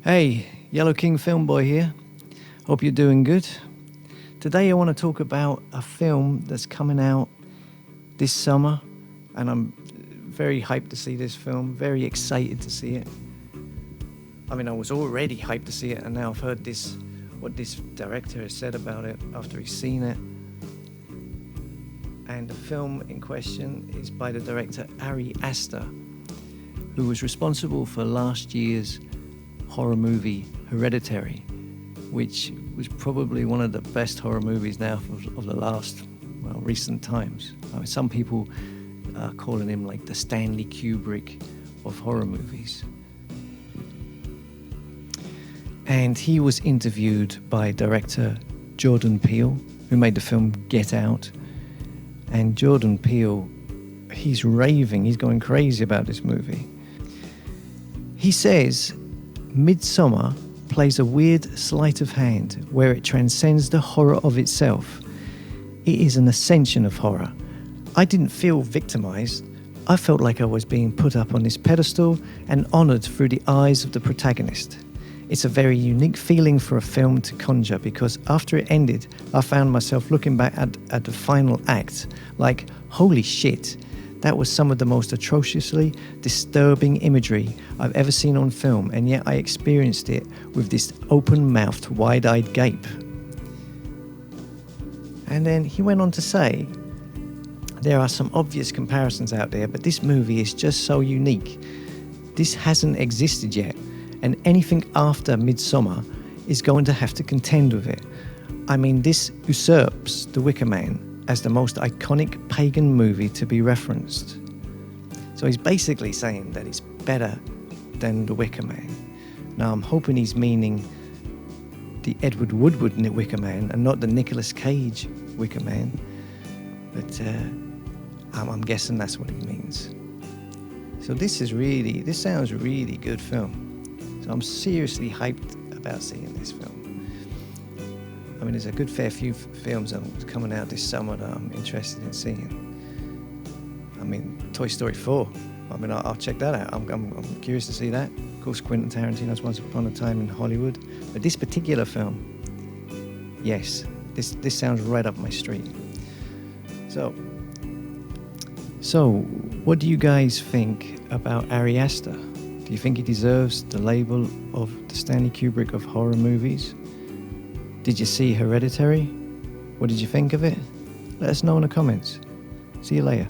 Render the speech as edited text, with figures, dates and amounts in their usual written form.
Hey, Yellow King Film Boy here. Hope you're doing good. Today I want to talk about a film that's coming out this summer, and I'm very hyped to see this film, very excited to see it. I mean, I was already hyped to see it, and now I've heard what this director has said about it after he's seen it. And the film in question is by the director Ari Aster, who was responsible for last year's horror movie Hereditary, which was probably one of the best horror movies now of the last, recent times. I mean, some people are calling him like the Stanley Kubrick of horror movies. And he was interviewed by director Jordan Peele, who made the film Get Out. And Jordan Peele, he's raving, he's going crazy about this movie. He says Midsommer plays a weird sleight of hand where it transcends the horror of itself. It is an ascension of horror. I didn't feel victimized. I felt like I was being put up on this pedestal and honored through the eyes of the protagonist. It's a very unique feeling for a film to conjure because after it ended, I found myself looking back at the final act like, holy shit, that was some of the most atrociously disturbing imagery I've ever seen on film, and yet I experienced it with this open-mouthed, wide-eyed gape. And then he went on to say, there are some obvious comparisons out there, but this movie is just so unique. This hasn't existed yet, and anything after Midsommer is going to have to contend with it. I mean, this usurps The Wicker Man as the most iconic pagan movie to be referenced. So he's basically saying that it's better than The Wicker Man. Now I'm hoping he's meaning the Edward Woodward Wicker Man and not the Nicolas Cage Wicker Man, but I'm guessing that's what he means. So this sounds really good film. So I'm seriously hyped about seeing this film. I mean, there's a good fair few films coming out this summer that I'm interested in seeing. I mean, Toy Story 4. I mean, I'll check that out. I'm curious to see that. Of course, Quentin Tarantino's Once Upon a Time in Hollywood. But this particular film, yes, this sounds right up my street. So, what do you guys think about Ari Aster? Do you think he deserves the label of the Stanley Kubrick of horror movies? Did you see Hereditary? What did you think of it? Let us know in the comments. See you later.